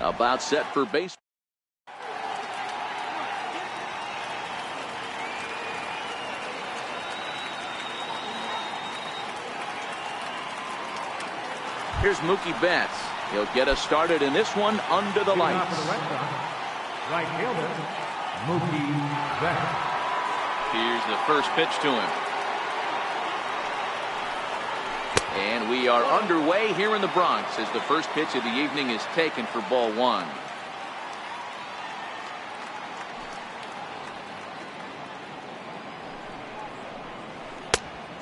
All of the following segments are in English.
About set for base. Here's Mookie Betts. He'll get us started in this one under the lights. Right fielder, Mookie Betts. Here's the first pitch to him. And we are underway here in the Bronx as the first pitch of the evening is taken for ball one.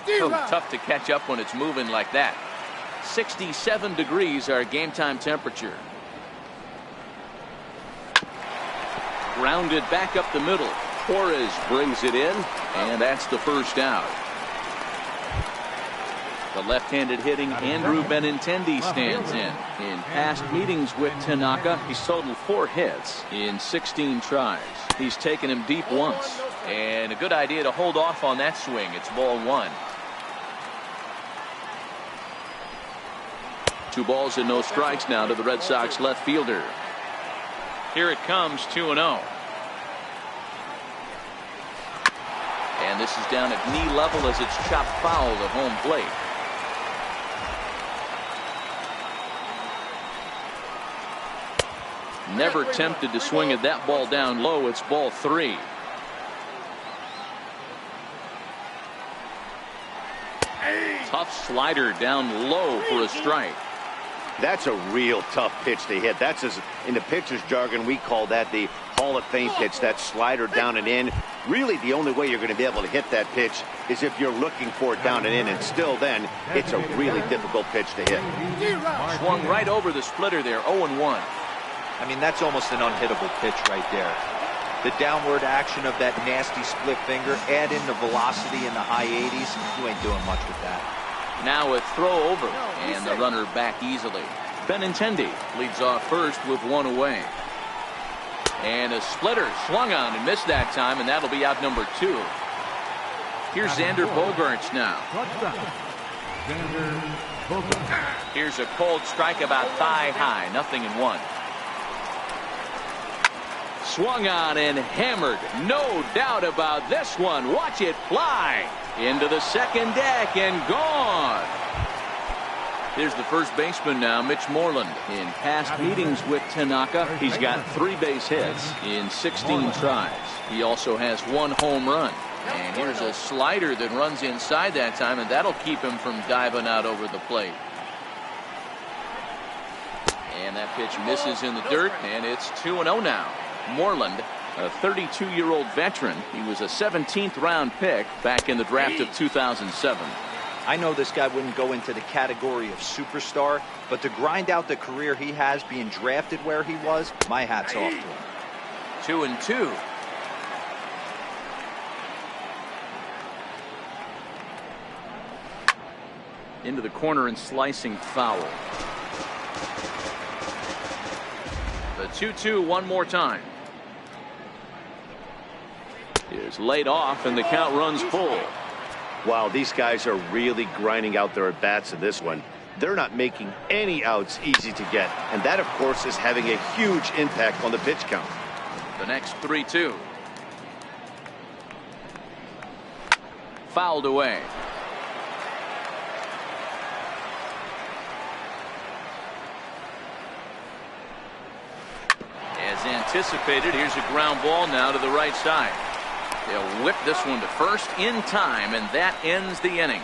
Oh, tough to catch up when it's moving like that. 67 degrees our game time temperature. Grounded back up the middle. Torres brings it in, and that's the first out. The left-handed hitting Andrew Benintendi stands in. In past meetings with Tanaka, he's totaled 4 hits in 16 tries. He's taken him deep once. And a good idea to hold off on that swing. It's ball one. 2 balls and no strikes now to the Red Sox left fielder. Here it comes, 2-0. And this is down at knee level as it's chopped foul to home plate. Never tempted to swing at that ball down low. It's ball 3. Tough slider down low for a strike. That's a real tough pitch to hit. That's, as in the pitcher's jargon, we call that the Hall of Fame pitch. That slider down and in. Really, the only way you're going to be able to hit that pitch is if you're looking for it down and in. And still then, it's a really difficult pitch to hit. Swung right over the splitter there, 0-1. I mean, that's almost an unhittable pitch right there. The downward action of that nasty split finger, add in the velocity in the high 80s, you ain't doing much with that. Now a throw over, and the runner back easily. Benintendi leads off first with 1 away. And a splitter swung on and missed that time, and that'll be out number 2. Here's Xander Bogaerts now. Here's a cold strike about thigh high, 0-1. Swung on and hammered. No doubt about this one. Watch it fly into the second deck and gone. Here's the first baseman now, Mitch Moreland. In past meetings with Tanaka, he's got 3 base hits in 16 tries. He also has 1 home run. And here's a slider that runs inside that time, and that'll keep him from diving out over the plate. And that pitch misses in the dirt, and it's 2-0 now. Moreland, a 32-year-old veteran. He was a 17th round pick back in the draft of 2007. I know this guy wouldn't go into the category of superstar, but to grind out the career he has being drafted where he was, my hat's off to him. 2-2. Into the corner and slicing foul. The 2-2 one more time. Is laid off and the count runs full. Wow, these guys are really grinding out their at-bats in this one. They're not making any outs easy to get, and that of course is having a huge impact on the pitch count. The next 3-2. Fouled away. As anticipated, here's a ground ball now to the right side. They'll whip this one to first in time, and that ends the inning.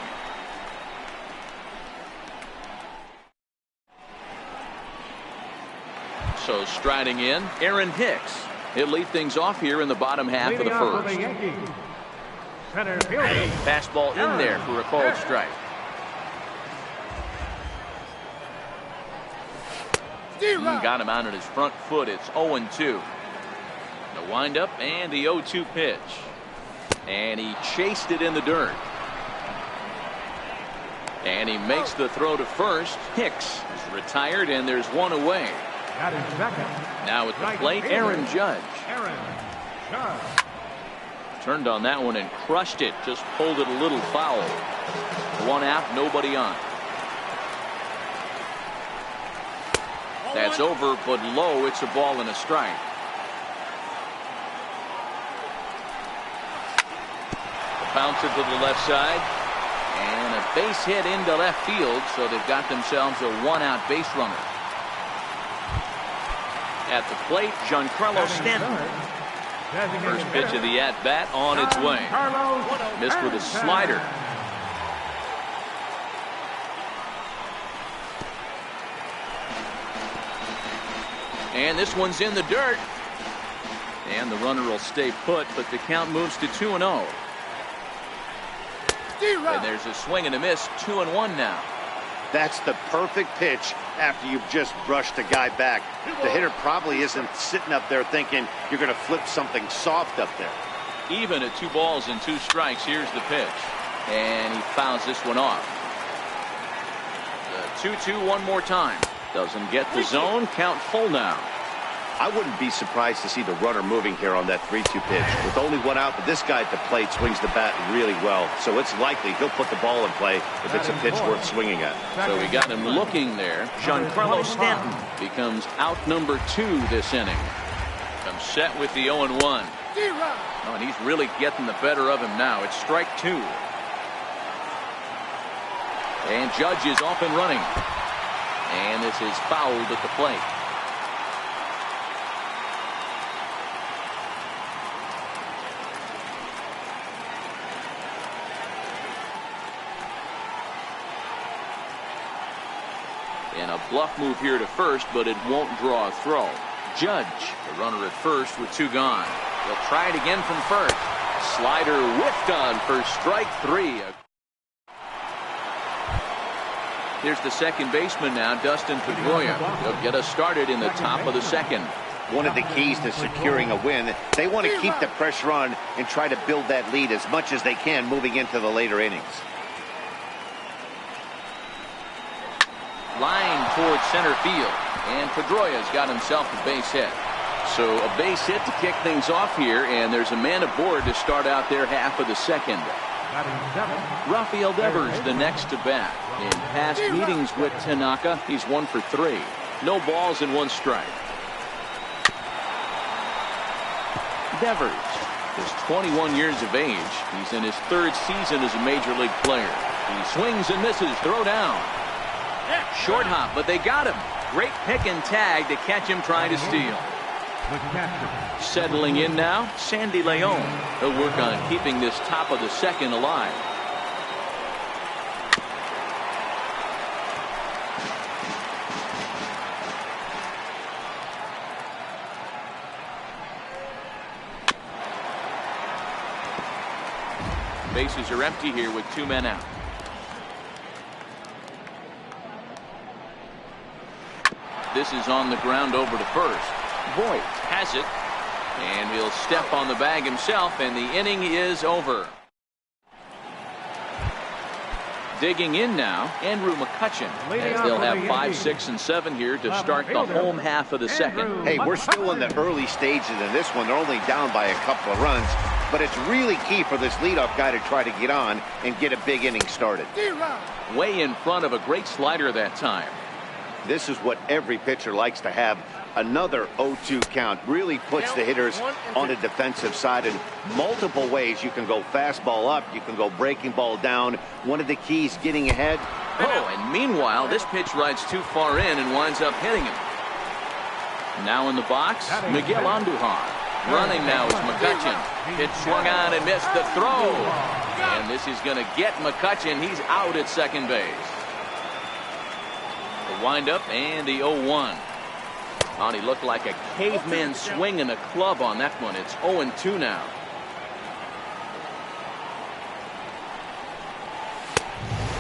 So striding in, Aaron Hicks. He'll lead things off here in the bottom half of the first. Fastball in there for a called strike. Got him out on his front foot. It's 0-2. The windup and the 0-2 pitch. And he chased it in the dirt. And he makes the throw to first. Hicks is retired, and there's 1 away. Now at the plate, Aaron Judge. Turned on that one and crushed it. Just pulled it a little foul. 1 out, nobody on. That's over, but low. It's a ball and a strike. Bouncer to the left side. And a base hit into left field, so they've got themselves a one-out base runner. At the plate, Giancarlo Stanton. First pitch of the at-bat on its way. Missed with a slider. And this one's in the dirt. And the runner will stay put, but the count moves to 2-0. And there's a swing and a miss, 2-1 now. That's the perfect pitch after you've just brushed a guy back. The hitter probably isn't sitting up there thinking you're going to flip something soft up there. Even at 2 balls and 2 strikes, here's the pitch. And he fouls this one off. The 2-2 one more time. Doesn't get the zone, count full now. I wouldn't be surprised to see the runner moving here on that 3-2 pitch. With only one out, but this guy at the plate swings the bat really well. So it's likely he'll put the ball in play if it's a pitch worth swinging at. So we got him looking there. Giancarlo Stanton becomes out number 2 this inning. I'm set with the 0-1. Oh, and he's really getting the better of him now. It's strike 2. And Judge is off and running. And this is fouled at the plate. And a bluff move here to first, but it won't draw a throw. Judge, the runner at first with 2 gone. He'll try it again from first. Slider whiffed on for strike 3. Here's the second baseman now, Dustin Pedroia. He'll get us started in the top of the second. One of the keys to securing a win, they want to keep the pressure on and try to build that lead as much as they can moving into the later innings. Line towards center field, and Pedroia's got himself a base hit. So a base hit to kick things off here, and there's a man aboard to start out their half of the second. Rafael Devers the next to bat. In past meetings with Tanaka, he's 1 for 3. No balls and 1 strike. Devers is 21 years of age. He's in his 3rd season as a major league player. He swings and misses, throw down. Short hop, but they got him. Great pick and tag to catch him trying to steal. Settling in now, Sandy Leon. He'll work on keeping this top of the second alive. Bases are empty here with 2 men out. This is on the ground over to first. Voigt has it, and he'll step on the bag himself, and the inning is over. Digging in now, Andrew McCutchen, as they'll have 5, 6, and 7 here to start the home half of the second. Hey, we're still in the early stages of this one. They're only down by a couple of runs, but it's really key for this leadoff guy to try to get on and get a big inning started. Way in front of a great slider that time. This is what every pitcher likes to have. Another 0-2 count really puts the hitters on the defensive side in multiple ways. You can go fastball up, you can go breaking ball down. One of the keys, getting ahead. Oh, and meanwhile, this pitch rides too far in and winds up hitting him. Now in the box, Miguel Andujar. Running now is McCutchen. Pitch swung on and missed the throw. And this is going to get McCutchen. He's out at second base. The windup and the 0-1. And he looked like a caveman swinging a club on that one. It's 0-2 now.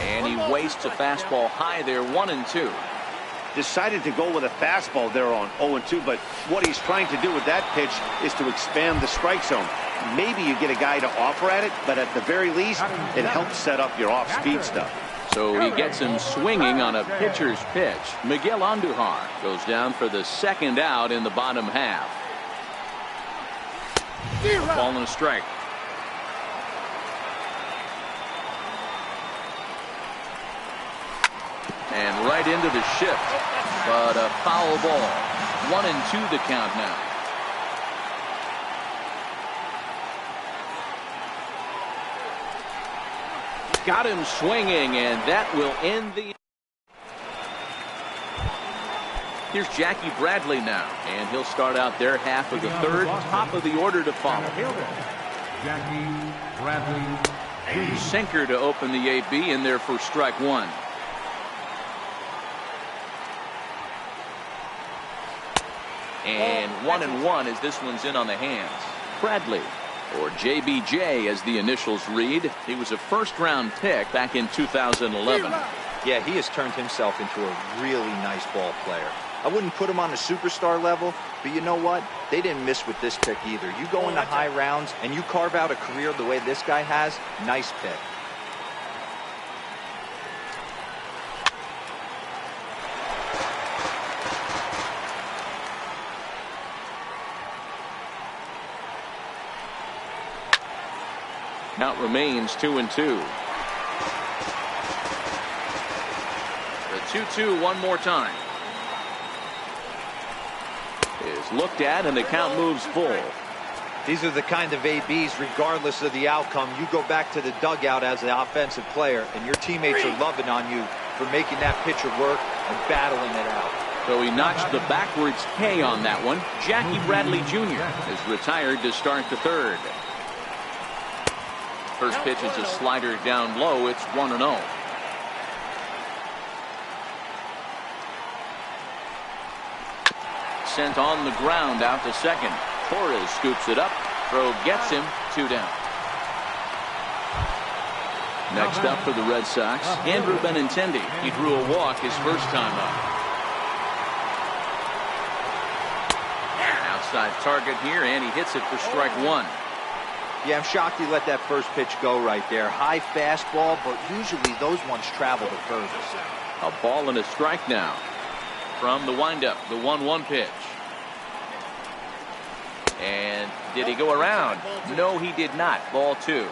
And he wastes a fastball high there, 1-2. Decided to go with a fastball there on 0-2, but what he's trying to do with that pitch is to expand the strike zone. Maybe you get a guy to offer at it, but at the very least, it helps set up your off-speed stuff. So he gets him swinging on a pitcher's pitch. Miguel Andujar goes down for the second out in the bottom half. A ball and a strike. And right into the shift. But a foul ball. 1-2 the count now. Got him swinging, and that will end the. Here's Jackie Bradley now, and he'll start out their half of the third. Top of the order to follow. Jackie Bradley. Sinker to open the AB in there for strike one. And 1-1 as this one's in on the hands. Bradley, or JBJ as the initials read. He was a first-round pick back in 2011. Yeah, he has turned himself into a really nice ball player. I wouldn't put him on a superstar level, but you know what? They didn't miss with this pick either. You go into high rounds and you carve out a career the way this guy has, nice pick. Count remains 2-2. The 2-2 one more time. Is looked at and the count moves full. These are the kind of ABs, regardless of the outcome, you go back to the dugout as an offensive player and your teammates are loving on you for making that pitcher work and battling it out. So he notched the backwards K on that one. Jackie Bradley Jr. is retired to start the third. First pitch is a slider down low. It's 1-0. Sent on the ground out to second. Torres scoops it up. Throw gets him. 2 down. Next up for the Red Sox, Andrew Benintendi. He drew a walk his first time up. Outside target here, and he hits it for strike one. Yeah, I'm shocked he let that first pitch go right there. High fastball, but usually those ones travel the furthest. A ball and a strike now. From the windup, the 1-1 pitch. And did he go around? No, he did not. Ball 2.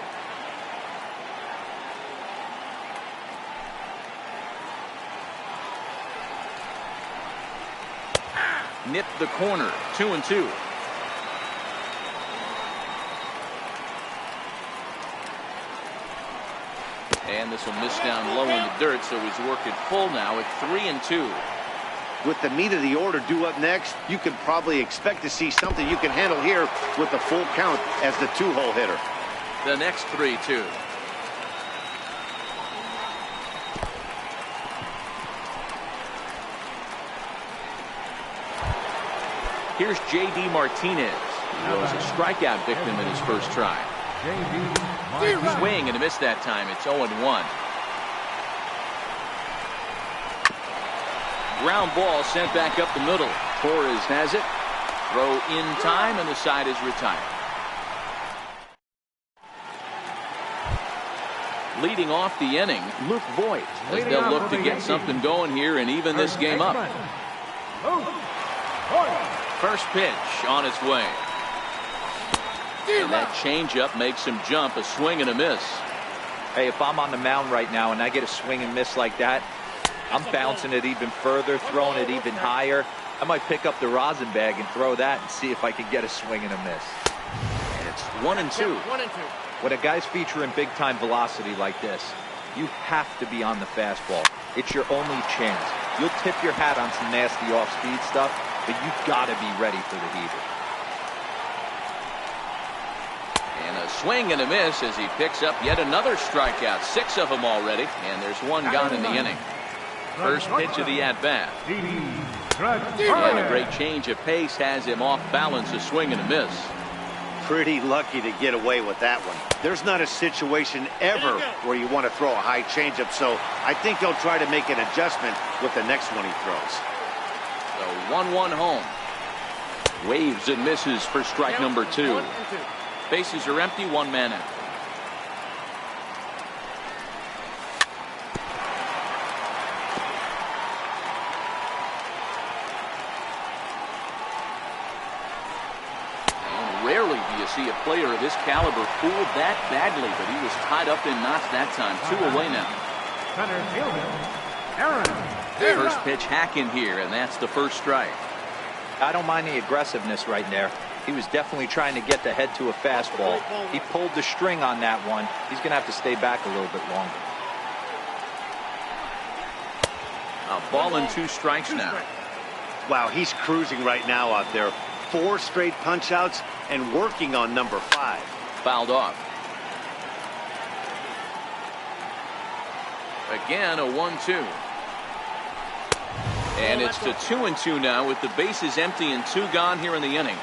Nipped the corner. 2-2. And this will miss down low in the dirt, so he's working full now at 3-2. With the meat of the order due up next, you can probably expect to see something you can handle here with a full count as the 2-hole hitter. The next 3-2. Here's J.D. Martinez. He was a strikeout victim in his first try. Swing and a miss that time. It's 0-1. Ground ball sent back up the middle. Torres has it. Throw in time, and the side is retired. Leading off the inning, Luke Voigt, as they'll look to get something going here and even this game up. First pitch on its way. And that changeup makes him jump. A swing and a miss. Hey, if I'm on the mound right now and I get a swing and miss like that, I'm bouncing it even further, throwing it even higher. I might pick up the rosin bag and throw that and see if I can get a swing and a miss. And it's 1-2. When a guy's featuring big-time velocity like this, you have to be on the fastball. It's your only chance. You'll tip your hat on some nasty off-speed stuff, but you've got to be ready for the heater. And a swing and a miss as he picks up yet another strikeout. 6 of them already, and there's 1 gone in the inning. First pitch of the at-bat. And a great change of pace has him off balance. A swing and a miss. Pretty lucky to get away with that one. There's not a situation ever where you want to throw a high changeup, so I think he'll try to make an adjustment with the next one he throws. So 1-1 home. Waves and misses for strike number 2. Bases are empty, 1 man out. Rarely do you see a player of this caliber fooled that badly, but he was tied up in knots that time. 2 away now. First pitch hacking here, and that's the first strike. I don't mind the aggressiveness right there. He was definitely trying to get the head to a fastball. He pulled the string on that one. He's going to have to stay back a little bit longer. A ball and 2 strikes now. Wow, he's cruising right now out there. 4 straight punch-outs and working on number 5. Fouled off. Again, a 1-2. And it's to 2-2 now with the bases empty and 2 gone here in the inning.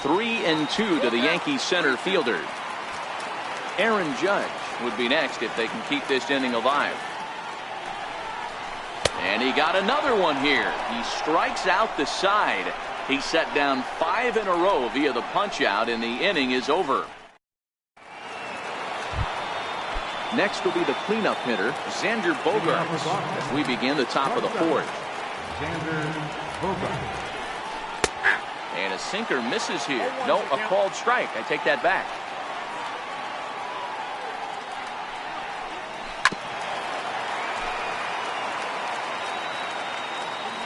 3-2 to the Yankees center fielder. Aaron Judge would be next if they can keep this inning alive. And he got another one here. He strikes out the side. He set down 5 in a row via the punch out, and the inning is over. Next will be the cleanup hitter, Xander Bogaerts, as we begin the top of the 4th. Xander Bogaerts. And a sinker misses here. No, a called strike. I take that back.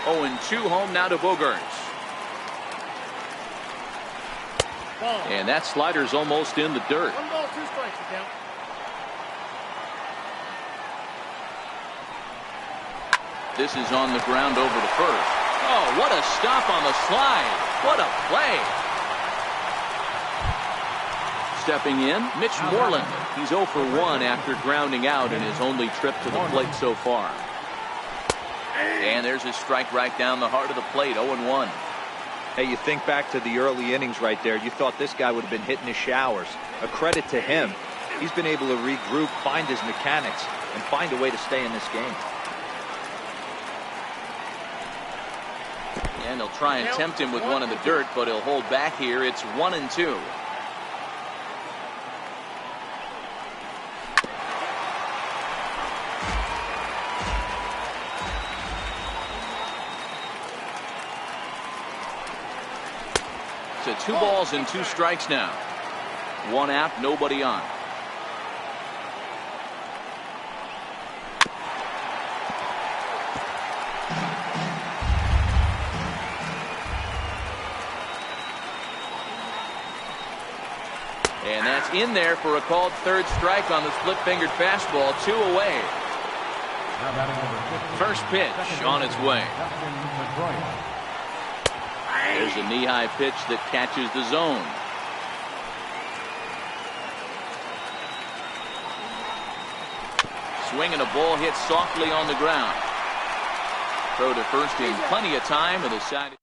Oh, and 2 home now to Bogaerts. And that slider's almost in the dirt. 1 ball, 2 strikes, count. This is on the ground over to first. Oh, what a stop on the slide. What a play. Stepping in, Mitch Moreland. He's 0 for 1 after grounding out in his only trip to the plate so far. And there's a strike right down the heart of the plate, 0-1. Hey, you think back to the early innings right there. You thought this guy would have been hitting his showers. A credit to him. He's been able to regroup, find his mechanics, and find a way to stay in this game. And they'll try and tempt him with one in the dirt, but he'll hold back here. It's 1-2. So 2 balls and 2 strikes now. 1 out, nobody on. And that's in there for a called 3rd strike on the split-fingered fastball. 2 away. First pitch on its way. There's a knee-high pitch that catches the zone. Swing and a ball hit softly on the ground. Throw to first in plenty of time, and the side.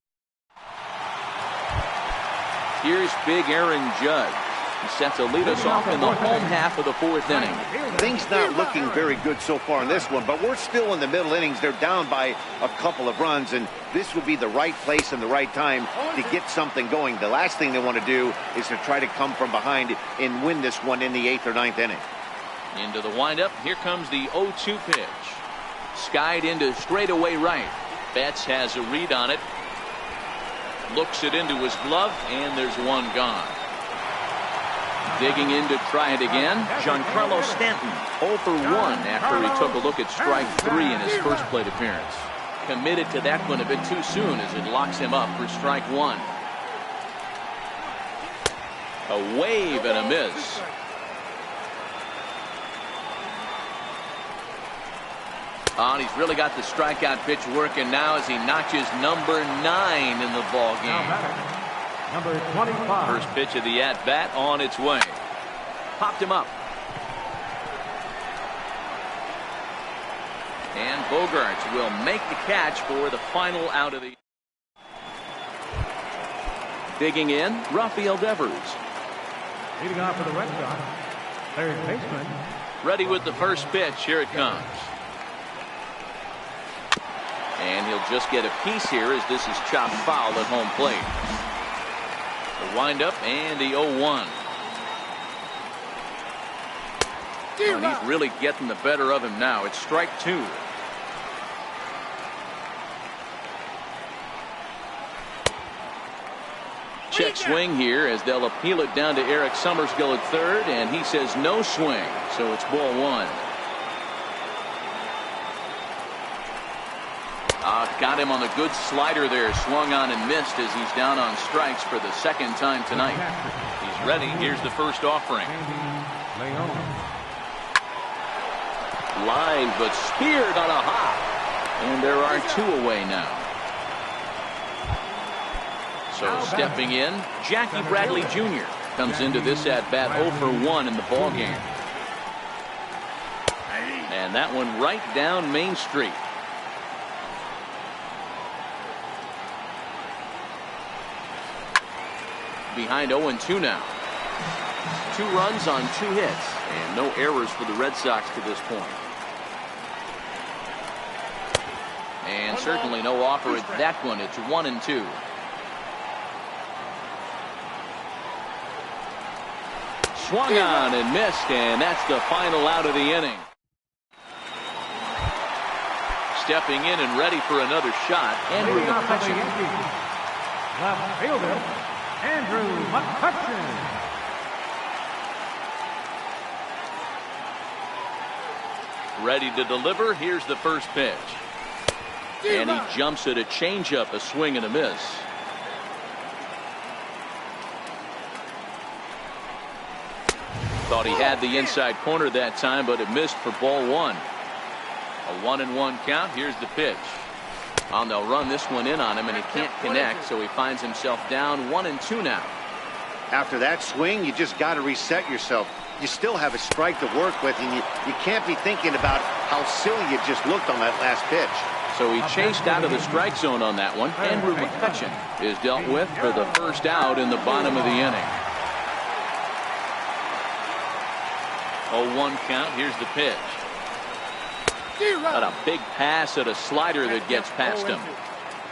Here's big Aaron Judge. He set to lead us off in the home half of the 4th inning. Things not looking very good so far in this one, but we're still in the middle innings. They're down by a couple of runs, and this would be the right place and the right time to get something going. The last thing they want to do is to try to come from behind and win this one in the 8th or 9th inning. Into the windup. Here comes the 0-2 pitch. Skied into straightaway right. Betts has a read on it. Looks it into his glove, and there's 1 gone. Digging in to try it again, Giancarlo Stanton, 0 for 1 after he took a look at strike 3 in his first plate appearance. Committed to that one a bit too soon as it locks him up for strike 1. A wave and a miss. Oh, and he's really got the strikeout pitch working now as he notches number 9 in the ball game. Number 25. First pitch of the at-bat on its way. Popped him up. And Bogaerts will make the catch for the final out of the. Digging in, Rafael Devers. Leading off for the Red Sox, 3rd baseman. Ready with the first pitch. Here it comes. And he'll just get a piece here as this is chopped foul at home plate. The windup and the 0-1. And he's really getting the better of him now. It's strike 2. Check swing here as they'll appeal it down to Eric Summerskill at 3rd, and he says no swing, so it's ball 1. Got him on the good slider there. Swung on and missed as he's down on strikes for the second time tonight. He's ready. Here's the first offering. Line, but speared on a hop. And there are 2 away now. So stepping in, Jackie Bradley Jr. comes into this at-bat 0 for 1 in the ball game. And that one right down Main Street. Behind 0-2 now. 2 runs on 2 hits and no errors for the Red Sox to this point. And certainly no offer at that one. It's 1-2. Swung on and missed, and that's the final out of the inning. Stepping in and ready for another shot, Andrew McCutchen. Left fielder, Andrew McCutchen. Ready to deliver. Here's the first pitch. And he jumps at a changeup, a swing and a miss. Thought he had the inside corner that time, but it missed for ball 1. A 1-1 count. Here's the pitch. And they'll run this one in on him, and he can't connect, so he finds himself down 1-2 now. After that swing, you just got to reset yourself. You still have a strike to work with, and you can't be thinking about how silly you just looked on that last pitch. So he chased out of the strike zone on that one. Andrew McCutchen is dealt with for the first out in the bottom of the inning. 0-1 count. Here's the pitch. Got a big pass at a slider that gets past him.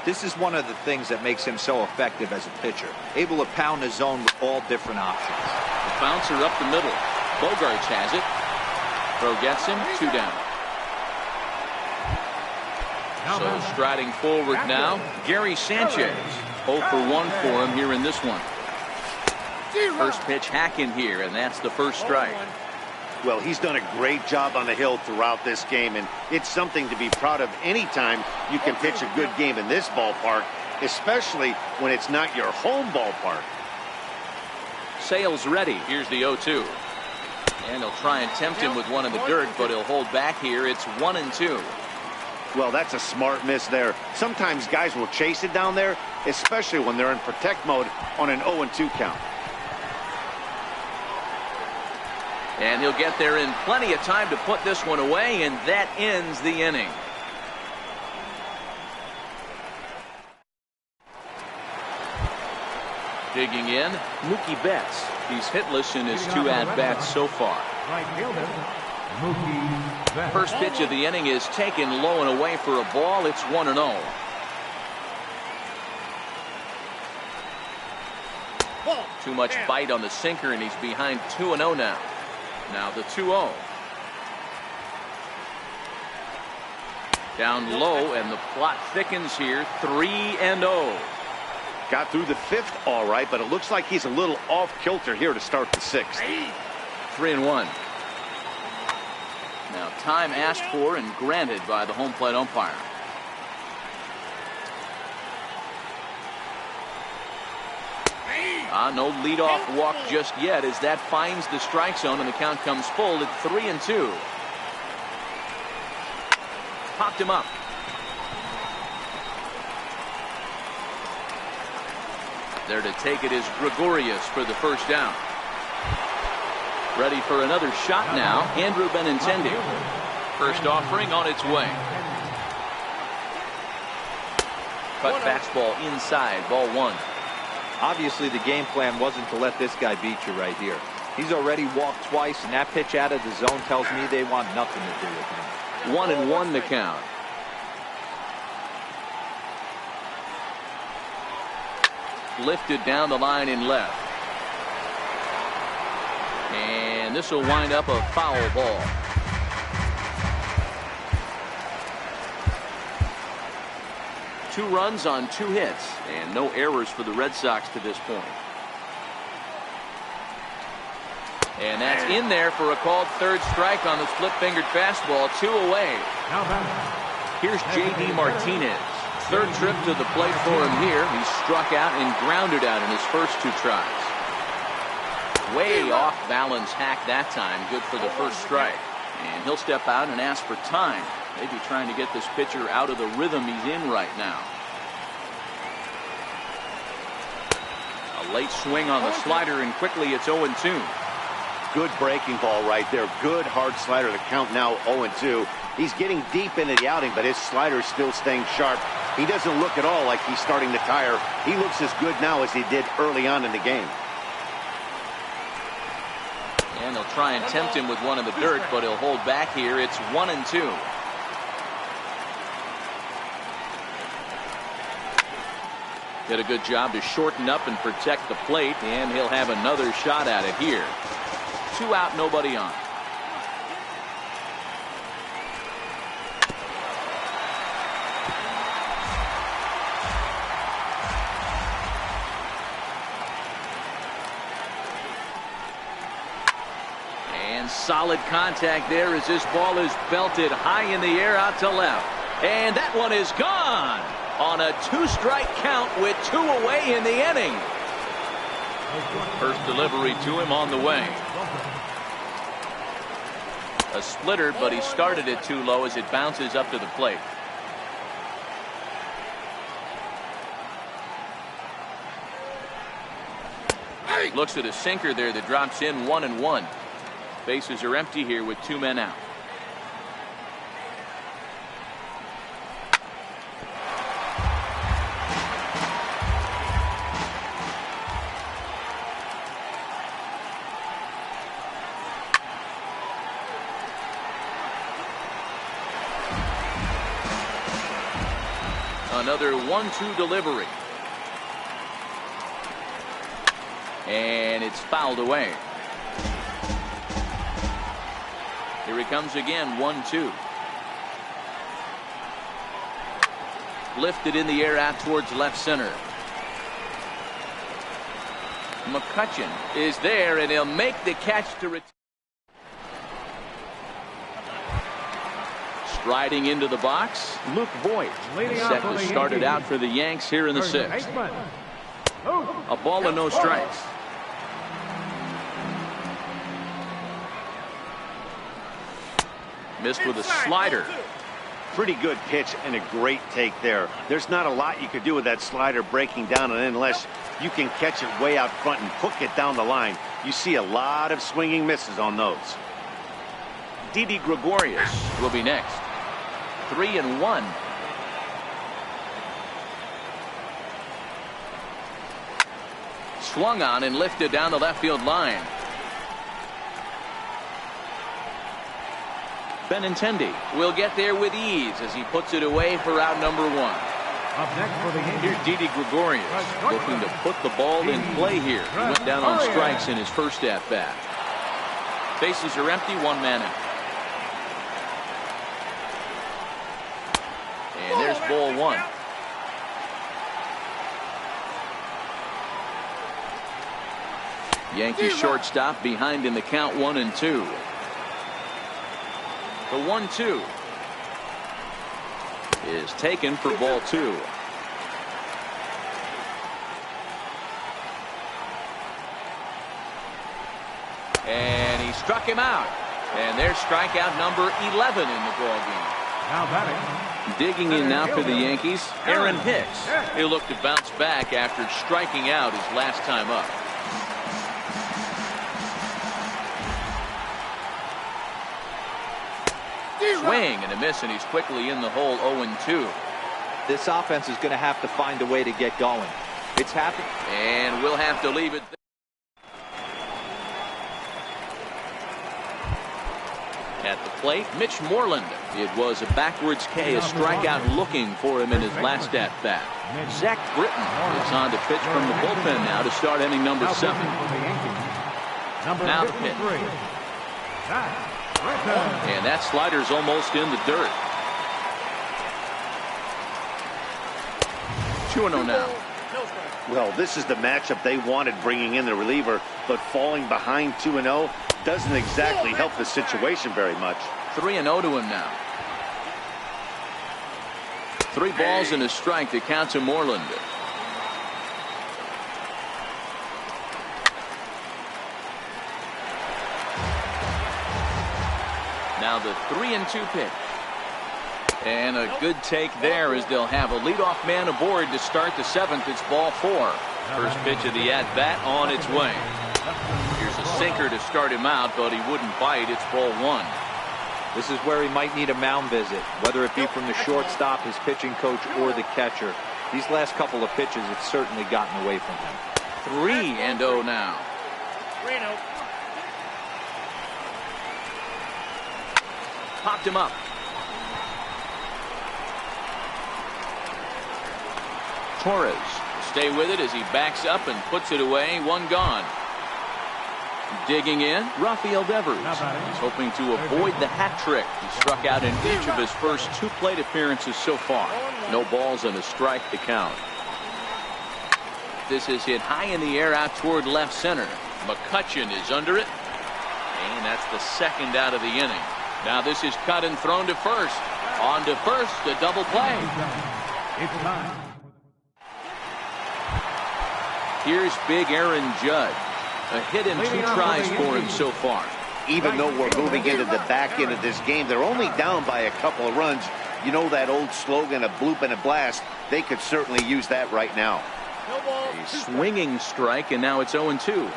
This is one of the things that makes him so effective as a pitcher. Able to pound the zone with all different options. The bouncer up the middle. Bogarts has it. Throw gets him. 2 down. So striding forward now, Gary Sanchez. 0 for 1 for him here in this one. First pitch hacking here, and that's the first strike. Well, he's done a great job on the hill throughout this game, and it's something to be proud of anytime you can pitch a good game in this ballpark, especially when it's not your home ballpark. Sales ready. Here's the 0-2. And he'll try and tempt him with one in the dirt, but he'll hold back here. It's 1-2. Well, that's a smart miss there. Sometimes guys will chase it down there, especially when they're in protect mode on an 0-2 count. And he'll get there in plenty of time to put this one away, and that ends the inning. Digging in, Mookie Betts. He's hitless in his 2 at-bats so far. Right fielder, Mookie Betts. First pitch of the inning is taken low and away for a ball. It's 1-0. Too much bite on the sinker, and he's behind 2-0 now. Now the 2-0. Down low, and the plot thickens here. 3-0. Got through the 5th all right, but it looks like he's a little off kilter here to start the 6th. 3-1. Now time asked for and granted by the home plate umpire. No leadoff walk just yet as that finds the strike zone, and the count comes full at 3-2. Popped him up. There to take it is Gregorius for the first down. Ready for another shot now, Andrew Benintendi. First offering on its way. Cut fastball inside, ball 1. Obviously, the game plan wasn't to let this guy beat you right here. He's already walked twice, and that pitch out of the zone tells me they want nothing to do with him. 1-1 the count. Lifted down the line in left. And this will wind up a foul ball. Two runs on 2 hits, and no errors for the Red Sox to this point. And that's in there for a called 3rd strike on the split-fingered fastball. 2 away. Here's J.D. Martinez. Third trip to the plate for him here. He struck out and grounded out in his first 2 tries. Way off balance hack that time. Good for the first strike. And he'll step out and ask for time. Maybe trying to get this pitcher out of the rhythm he's in right now. A late swing on the slider, and quickly it's 0-2. Good breaking ball right there. Good hard slider. The count now 0-2. He's getting deep into the outing, but his slider is still staying sharp. He doesn't look at all like he's starting to tire. He looks as good now as he did early on in the game. And they'll try and tempt him with one in the dirt, but he'll hold back here. It's 1-2. Did a good job to shorten up and protect the plate, and he'll have another shot at it here. 2 out, nobody on. And solid contact there as this ball is belted high in the air out to left. And that one is gone on a 2-strike count with 2 away in the inning. First delivery to him on the way. A splitter, but he started it too low as it bounces up to the plate. Looks at a sinker there that drops in 1-1. Bases are empty here with 2 men out. Another 1-2 delivery. And it's fouled away. Here he comes again, 1-2. Lifted in the air out towards left center. McCutcheon is there, and he'll make the catch to return. Striding into the box, Luke Voigt. Set to start it out for the Yanks here in the 6th. A ball and no strikes. Missed with a slider. Pretty good pitch and a great take there. There's not a lot you could do with that slider breaking down and in unless you can catch it way out front and hook it down the line. You see a lot of swinging misses on those. Didi Gregorius will be next. 3-1. Swung on and lifted down the left field line. Benintendi will get there with ease as he puts it away for out number 1. Up next for the Yankees, Here's Didi Gregorius looking to put the ball in play here. He went down on strikes in his first at bat. Bases are empty, 1 man out. And there's ball 1. Yankees shortstop behind in the count, 1-2. The 1-2 is taken for ball 2. And he struck him out. And there's strikeout number 11 in the ball game. now batting. Digging in now for the Yankees, Aaron Hicks. He'll look to bounce back after striking out his last time up. Swing and a miss, and he's quickly in the hole, 0-2. This offense is going to have to find a way to get going. It's happened. And we'll have to leave it there. At the plate, Mitch Moreland. It was a backwards K, a strikeout looking for him in his last at-bat. Zach Britton is on to pitch from the bullpen now to start inning number 7. Now the pitch. And that slider's almost in the dirt. 2-0 now. Well, this is the matchup they wanted, bringing in the reliever, but falling behind 2-0 doesn't exactly help the situation very much. 3-0 to him now. 3 balls and a strike to count to Moreland. Now the 3-2 pitch. And a good take there as they'll have a leadoff man aboard to start the 7th. It's ball 4. First pitch of the at-bat on its way. Here's a sinker to start him out, but he wouldn't bite. It's ball 1. This is where he might need a mound visit, whether it be from the shortstop, his pitching coach, or the catcher. These last couple of pitches have certainly gotten away from him. 3-0 now. 3-0. Popped him up. Torres will stay with it as he backs up and puts it away. 1 gone. Digging in, Rafael Devers. He's hoping to avoid the hat trick. He struck out in each of his first 2 plate appearances so far. No balls and a strike to count. This is hit high in the air out toward left center. McCutchen is under it. And that's the 2nd out of the inning. Now this is cut and thrown to first. On to first, a double play. Here's big Aaron Judge. A hit and 2 tries for him so far. Even though we're moving into the back end of this game, they're only down by a couple of runs. You know that old slogan, a bloop and a blast. They could certainly use that right now. A swinging strike, and now it's 0-2.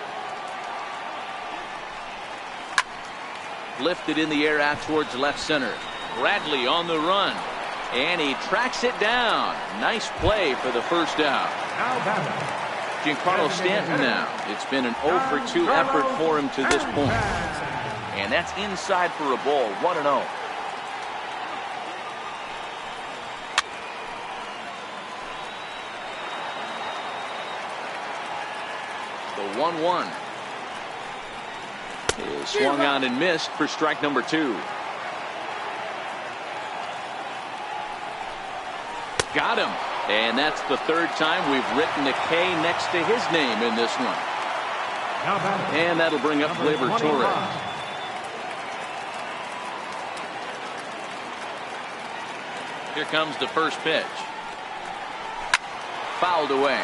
Lifted in the air out towards left center. Bradley on the run. And he tracks it down. Nice play for the first out. Giancarlo Stanton now. It's been an 0-for-2 effort for him to this point. And that's inside for a ball. 1-0. The 1-1 is swung on and missed for strike number 2. Got him. And that's the 3rd time we've written a K next to his name in this one. And that'll bring up Gleyber Torres. Here comes the first pitch. Fouled away.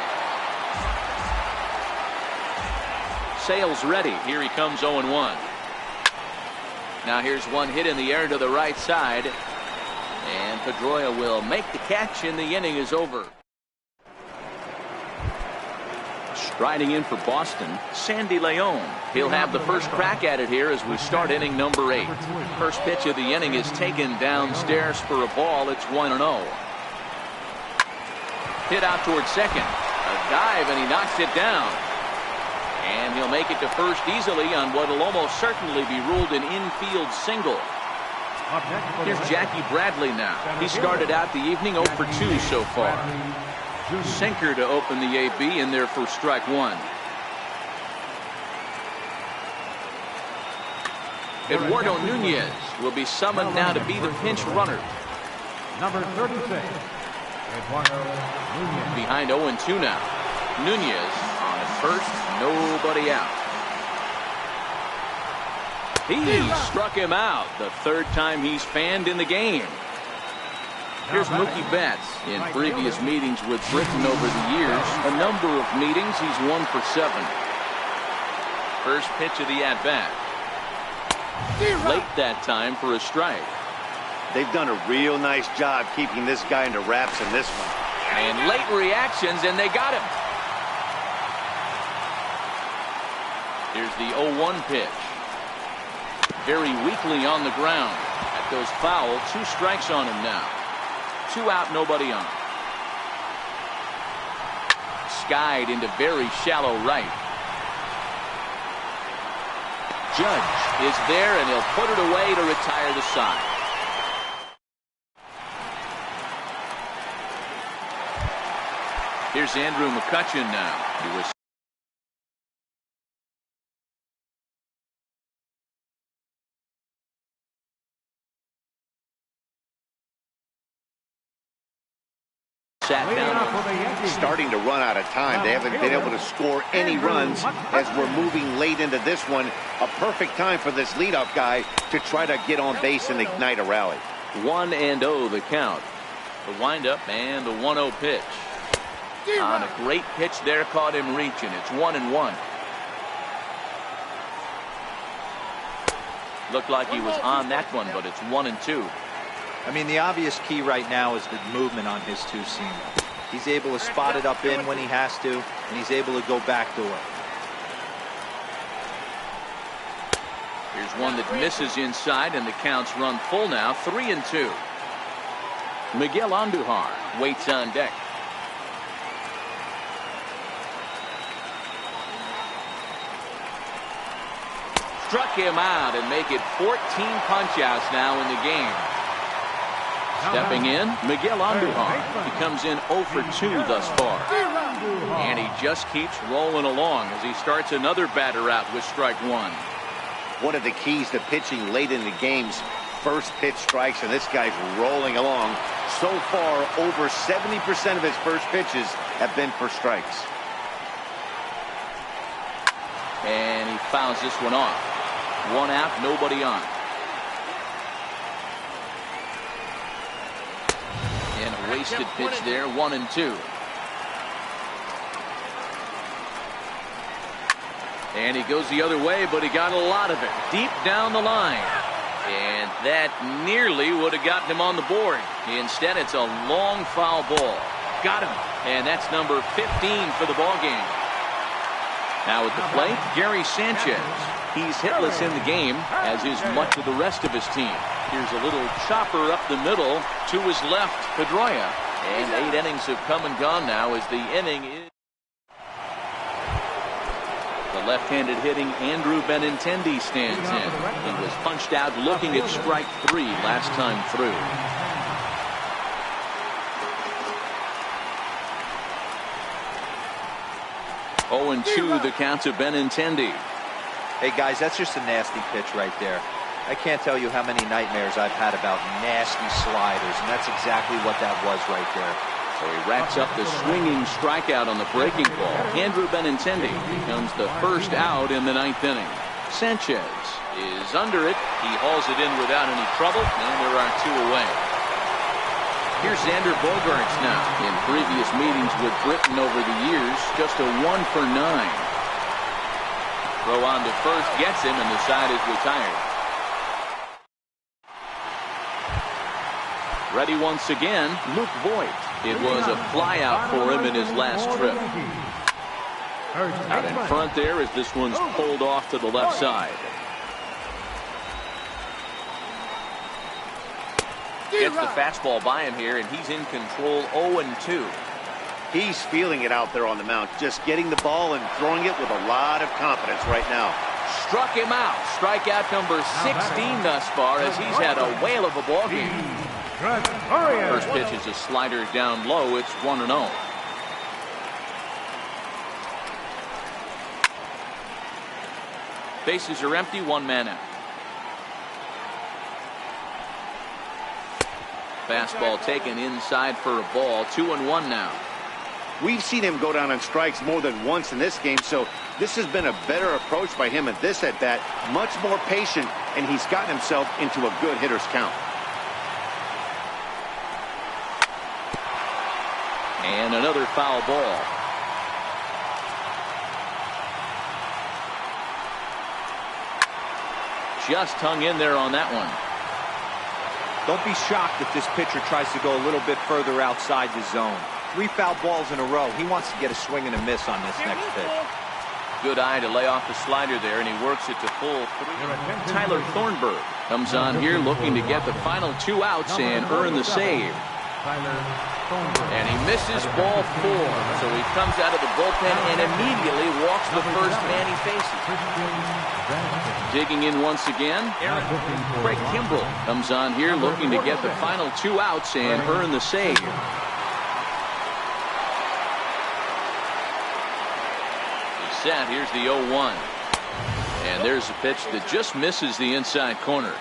Sale's ready. Here he comes 0-1. Now here's one hit in the air to the right side. And Pedroia will make the catch, and the inning is over. Striding in for Boston, Sandy Leon. He'll have the first crack at it here as we start inning number 8. First pitch of the inning is taken downstairs for a ball. It's 1-0. Hit out towards second. A dive, and he knocks it down. And he'll make it to first easily on what will almost certainly be ruled an infield single. Here's Jackie Bradley now. He started out the evening 0 for 2 so far. Sinker to open the AB in there for strike 1. Eduardo Nunez will be summoned now to be the pinch runner. Number 36, Eduardo Nunez. Behind 0-2 now. Nunez on at first, nobody out. He struck him out, the 3rd time he's fanned in the game. Here's Mookie Betts. In previous meetings with Britain over the years, a number of meetings, he's 1 for 7. First pitch of the at-bat. Late that time for a strike. They've done a real nice job keeping this guy into wraps in this one. And late reactions, and they got him. Here's the 0-1 pitch. Very weakly on the ground. That goes foul. 2 strikes on him now. 2 out, nobody on. Skied into very shallow right. Judge is there, and he'll put it away to retire the side. Here's Andrew McCutchen now. He was sat down. Starting to run out of time. They haven't been able to score any runs as we're moving late into this one. A perfect time for this leadoff guy to try to get on base and ignite a rally. 1-0 the count. The windup and the 1-0 pitch. On a great pitch there, caught him reaching. It's 1-1. Looked like he was on that one, but it's 1-2. I mean, the obvious key right now is the movement on his two-seamer. He's able to spot it up in when he has to, and he's able to go backdoor. Here's one that misses inside, and the count's run full now, 3-2. Miguel Andujar waits on deck. Struck him out and make it 14 punch-outs now in the game. Stepping in, Miguel Andujar. He comes in 0 for 2 thus far. And he just keeps rolling along as he starts another batter out with strike 1. One of the keys to pitching late in the game's first pitch strikes, and this guy's rolling along. So far, over 70% of his first pitches have been for strikes. And he fouls this one off. 1 out, nobody on. And a wasted pitch there, 1-2. And he goes the other way, but he got a lot of it deep down the line. And that nearly would have gotten him on the board. Instead, it's a long foul ball. Got him. And that's number 15 for the ball game. Now at the plate, Gary Sanchez. He's hitless in the game, as is much of the rest of his team. Here's a little chopper up the middle to his left, Pedroia. And 8 innings have come and gone now as the inning is. The left-handed hitting Andrew Benintendi stands in. He was punched out looking at strike 3 last time through. Oh, and 2 the count to Benintendi. Hey, guys, that's just a nasty pitch right there. I can't tell you how many nightmares I've had about nasty sliders, and that's exactly what that was right there. So he racks up the swinging strikeout on the breaking ball. Andrew Benintendi becomes the first out in the 9th inning. Sanchez is under it. He hauls it in without any trouble, and there are 2 away. Here's Xander Bogaerts now. In previous meetings with Britain over the years, just a 1 for 9. Throw on to first gets him, and the side is retired. Ready once again, Luke Voigt. It was a flyout for him in his last trip. Out in front there as this one's pulled off to the left side. Gets the fastball by him here, and he's in control 0-2. He's feeling it out there on the mound, just getting the ball and throwing it with a lot of confidence right now. Struck him out. Strikeout number 16 thus far as he's had a whale of a ball game. First pitch is a slider down low. It's 1-0. Bases are empty. 1 man out. Fastball taken inside for a ball. 2-1 now. We've seen him go down on strikes more than once in this game, so this has been a better approach by him at this at-bat. Much more patient, and he's gotten himself into a good hitter's count. And another foul ball. Just hung in there on that one. Don't be shocked if this pitcher tries to go a little bit further outside the zone. 3 foul balls in a row. He wants to get a swing and a miss on this next pitch. Good eye to lay off the slider there, and he works it to full 3. Tyler Thornburg comes on here looking to get the final 2 outs and earn the save. And he misses ball 4, so he comes out of the bullpen and immediately walks the first man he faces. Digging in once again, Craig Kimbrell comes on here looking to get the final 2 outs and earn the save. He's set. Here's the 0-1. And there's a pitch that just misses the inside corner.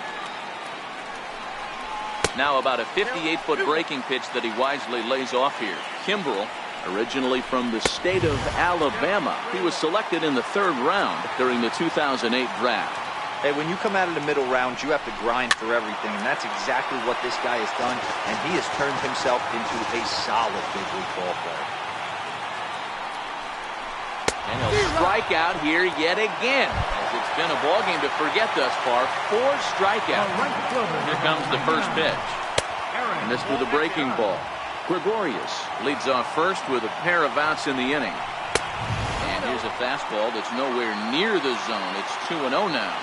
Now about a 58-foot breaking pitch that he wisely lays off here. Kimbrell, originally from the state of Alabama. He was selected in the 3rd round during the 2008 draft. Hey, when you come out of the middle rounds, you have to grind for everything, and that's exactly what this guy has done, and he has turned himself into a solid big league ball player. And he'll strike out here yet again, as it's been a ball game to forget thus far. 4 strikeouts. Here comes the first pitch. And this with a breaking ball. Gregorius leads off first with a pair of outs in the inning. And here's a fastball that's nowhere near the zone. It's 2-0 now.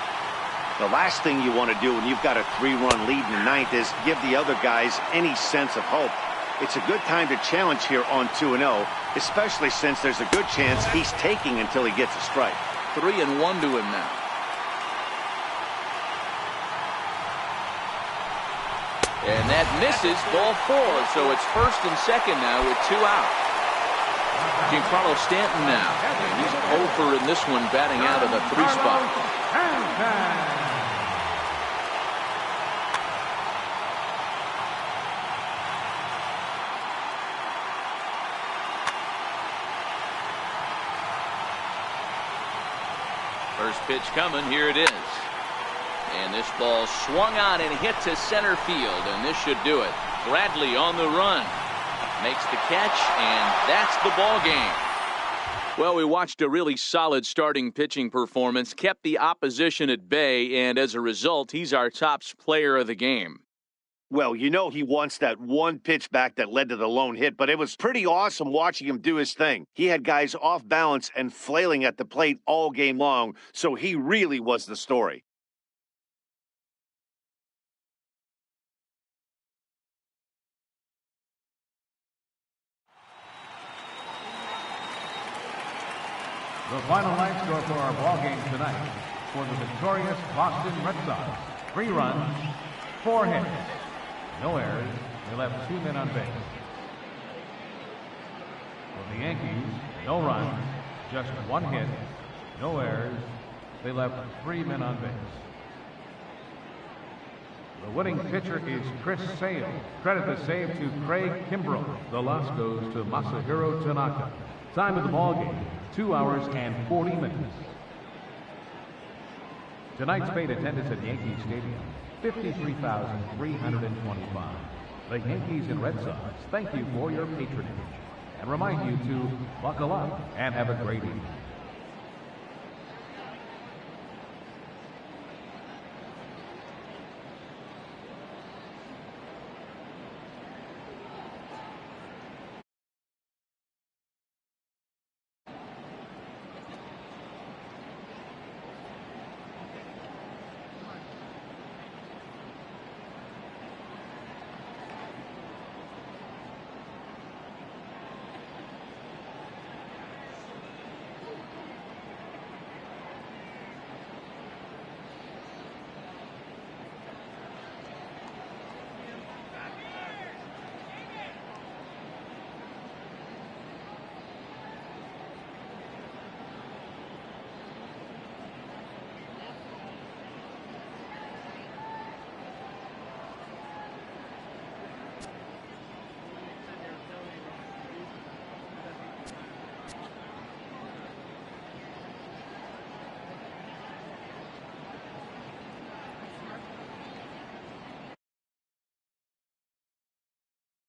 The last thing you want to do when you've got a 3-run lead in the ninth is give the other guys any sense of hope. It's a good time to challenge here on 2-0, especially since there's a good chance he's taking until he gets a strike. 3-1 to him now. And that misses, ball 4. So it's first and second now with 2 out. Giancarlo Stanton now. And he's over in this one, batting out of the 3 spot. First pitch coming, here it is. And this ball swung on and hit to center field, and this should do it. Bradley on the run. Makes the catch, and that's the ball game. Well, we watched a really solid starting pitching performance, kept the opposition at bay, and as a result, he's our top player of the game. Well, you know he wants that one pitch back that led to the lone hit, but it was pretty awesome watching him do his thing. He had guys off balance and flailing at the plate all game long, so he really was the story. The final line score for our ball game tonight. For the victorious Boston Red Sox, 3 runs, 4 hits. No errors. They left 2 men on base. For the Yankees, no runs, just 1 hit, no errors. They left 3 men on base. The winning pitcher is Chris Sale. Credit the save to Craig Kimbrell. The loss goes to Masahiro Tanaka. Time of the ball game, 2 hours and 40 minutes. Tonight's paid attendance at Yankee Stadium, 53,325. The Yankees and Red Sox thank you for your patronage and remind you to buckle up and have a great evening.